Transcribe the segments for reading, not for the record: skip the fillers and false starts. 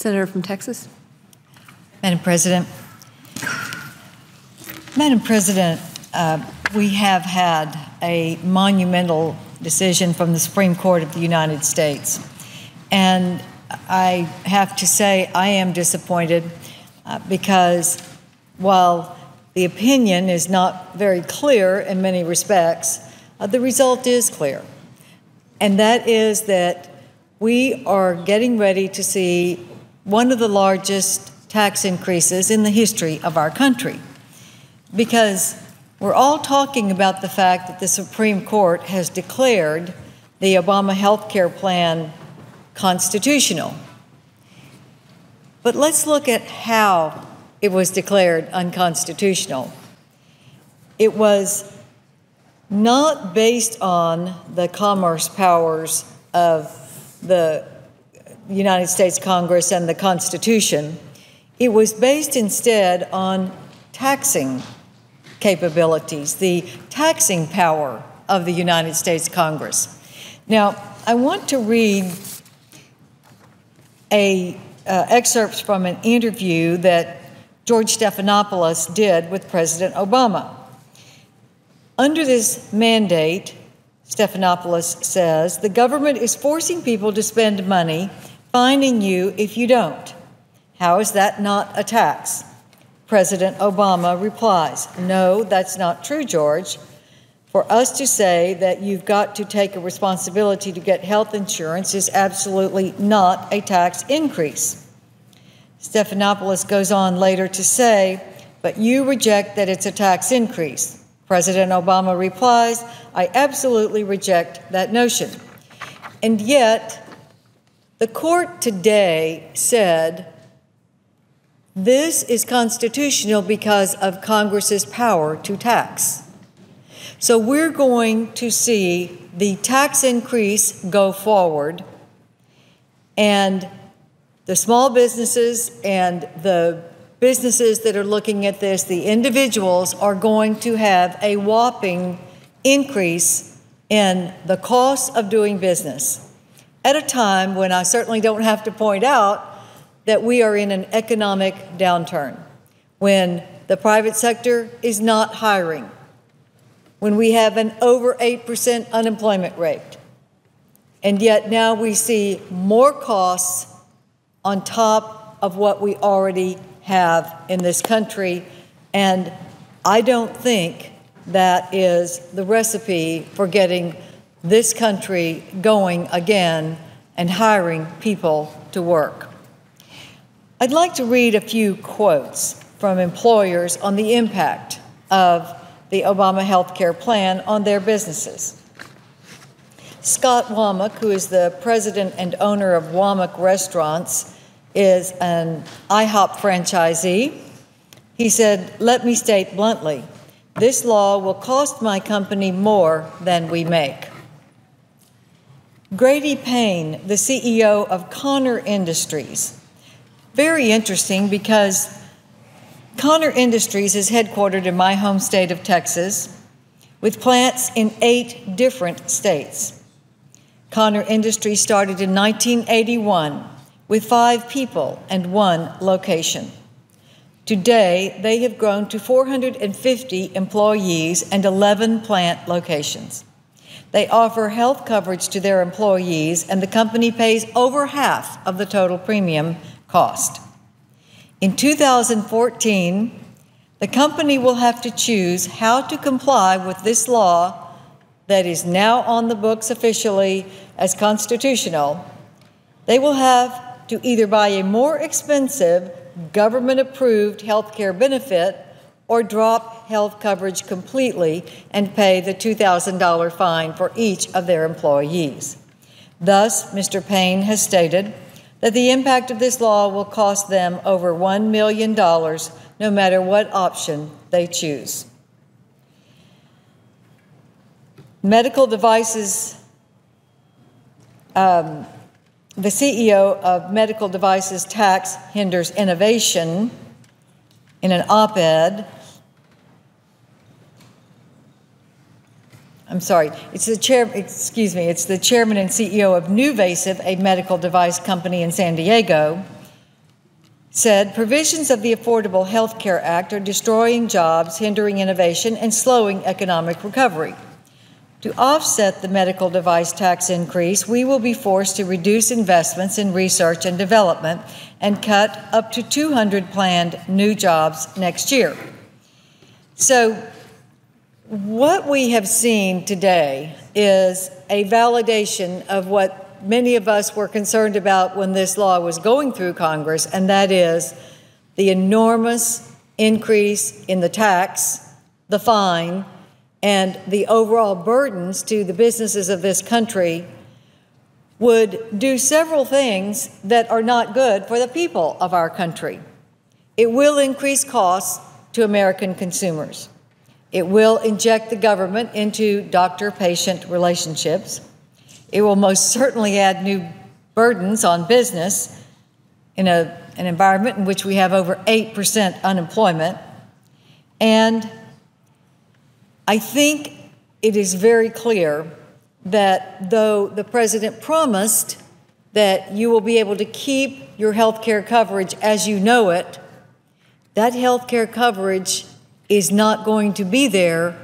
Senator from Texas. Madam President, we have had a monumental decision from the Supreme Court of the United States. And I have to say I am disappointed because while the opinion is not very clear in many respects, the result is clear. And that is that we are getting ready to see one of the largest tax increases in the history of our country, because we're all talking about the fact that the Supreme Court has declared the Obama health care plan constitutional. But let's look at how it was declared unconstitutional. It was not based on the commerce powers of the United States Congress and the Constitution. It was based instead on taxing capabilities, the taxing power of the United States Congress. Now, I want to read excerpts from an interview that George Stephanopoulos did with President Obama. Under this mandate, Stephanopoulos says, the government is forcing people to spend money, fining you if you don't. How is that not a tax? President Obama replies, no, that's not true, George. For us to say that you've got to take a responsibility to get health insurance is absolutely not a tax increase. Stephanopoulos goes on later to say, but you reject that it's a tax increase. President Obama replies, I absolutely reject that notion. And yet, the court today said this is constitutional because of Congress's power to tax. So we're going to see the tax increase go forward, and the small businesses and the businesses that are looking at this, the individuals, are going to have a whopping increase in the cost of doing business at a time when I certainly don't have to point out that we are in an economic downturn, when the private sector is not hiring, when we have an over 8% unemployment rate, and yet now we see more costs on top of what we already have in this country, and I don't think that is the recipe for getting this country going again and hiring people to work. I'd like to read a few quotes from employers on the impact of the Obama health care plan on their businesses. Scott Womack, who is the president and owner of Womack Restaurants, is an IHOP franchisee. He said, let me state bluntly, this law will cost my company more than we make. Grady Payne, the CEO of Connor Industries. Very interesting, because Connor Industries is headquartered in my home state of Texas, with plants in 8 different states. Connor Industries started in 1981 with 5 people and 1 location. Today, they have grown to 450 employees and 11 plant locations. They offer health coverage to their employees, and the company pays over half of the total premium cost. In 2014, the company will have to choose how to comply with this law that is now on the books officially as constitutional. They will have to either buy a more expensive government-approved health care benefit or drop health coverage completely and pay the $2,000 fine for each of their employees. Thus, Mr. Payne has stated that the impact of this law will cost them over $1 million, no matter what option they choose. Medical devices, the CEO of Medical Devices Tax Hinders Innovation, in an op-ed, it's the chairman and CEO of NuVasive, a medical device company in San Diego, said, provisions of the Affordable Health Care Act are destroying jobs, hindering innovation, and slowing economic recovery. To offset the medical device tax increase, we will be forced to reduce investments in research and development and cut up to 200 planned new jobs next year. So what we have seen today is a validation of what many of us were concerned about when this law was going through Congress, and that is the enormous increase in the tax, the fine, and the overall burdens to the businesses of this country would do several things that are not good for the people of our country. It will increase costs to American consumers. It will inject the government into doctor-patient relationships. It will most certainly add new burdens on business in an environment in which we have over 8% unemployment. And I think it is very clear that though the president promised that you will be able to keep your health care coverage as you know it, that health care coverage is not going to be there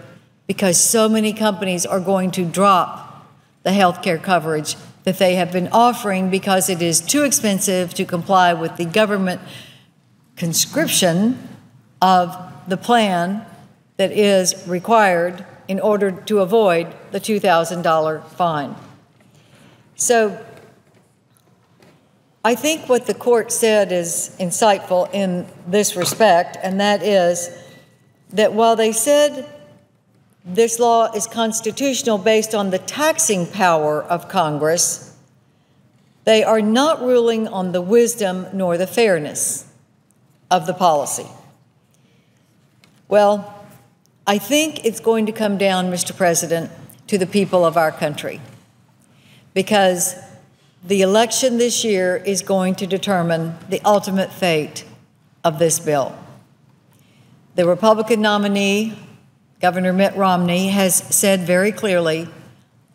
because so many companies are going to drop the health care coverage that they have been offering because it is too expensive to comply with the government conscription of the plan that is required in order to avoid the $2,000 fine. So I think what the court said is insightful in this respect, and that is that while they said this law is constitutional based on the taxing power of Congress, they are not ruling on the wisdom nor the fairness of the policy. Well, I think it's going to come down, Mr. President, to the people of our country, because the election this year is going to determine the ultimate fate of this bill. The Republican nominee, Governor Mitt Romney, has said very clearly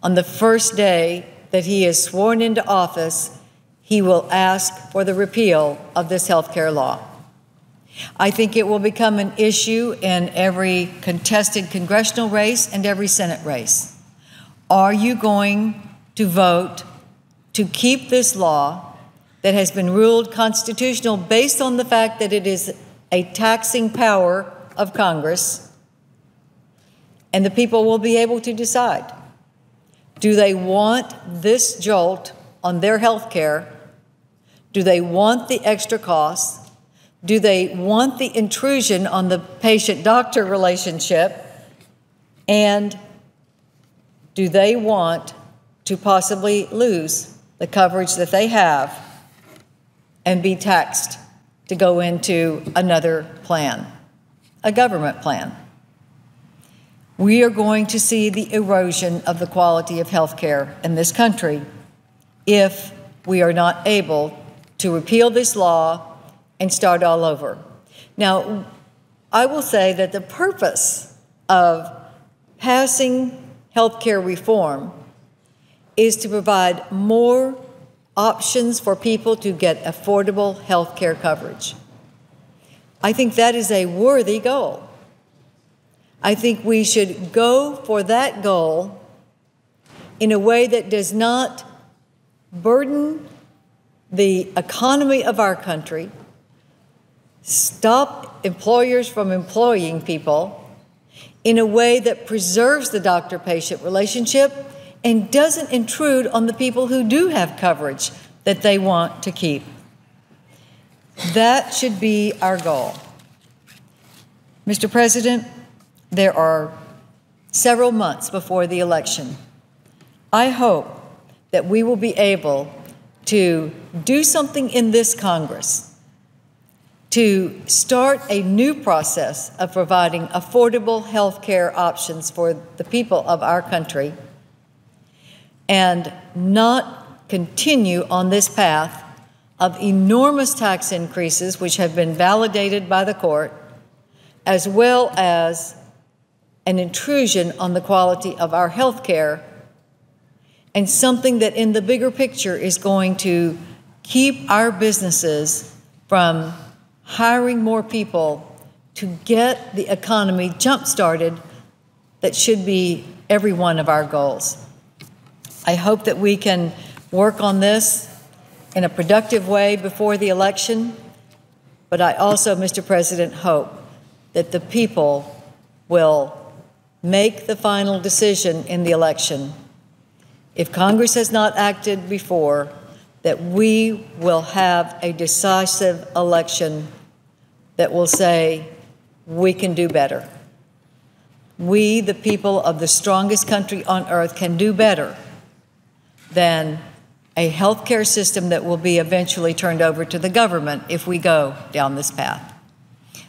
on the first day that he is sworn into office, he will ask for the repeal of this health care law. I think it will become an issue in every contested congressional race and every Senate race. Are you going to vote to keep this law that has been ruled constitutional based on the fact that it is a taxing power of Congress? And the people will be able to decide. Do they want this jolt on their health care? Do they want the extra costs? Do they want the intrusion on the patient-doctor relationship? And do they want to possibly lose the coverage that they have and be taxed to go into another plan, a government plan? We are going to see the erosion of the quality of health care in this country if we are not able to repeal this law and start all over. Now, I will say that the purpose of passing health care reform is to provide more options for people to get affordable health care coverage. I think that is a worthy goal. I think we should go for that goal in a way that does not burden the economy of our country, stop employers from employing people, in a way that preserves the doctor-patient relationship and doesn't intrude on the people who do have coverage that they want to keep. That should be our goal. Mr. President, there are several months before the election. I hope that we will be able to do something in this Congress to start a new process of providing affordable health care options for the people of our country and not continue on this path of enormous tax increases, which have been validated by the court, as well as an intrusion on the quality of our health care, and something that in the bigger picture is going to keep our businesses from hiring more people to get the economy jump-started that should be every one of our goals. I hope that we can work on this in a productive way before the election, but I also, Mr. President, hope that the people will make the final decision in the election, if Congress has not acted before, that we will have a decisive election that will say, we can do better. We, the people of the strongest country on earth, can do better than a health care system that will be eventually turned over to the government if we go down this path.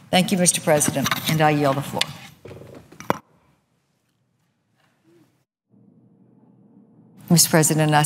Thank you, Mr. President, and I yield the floor. Mr. President, I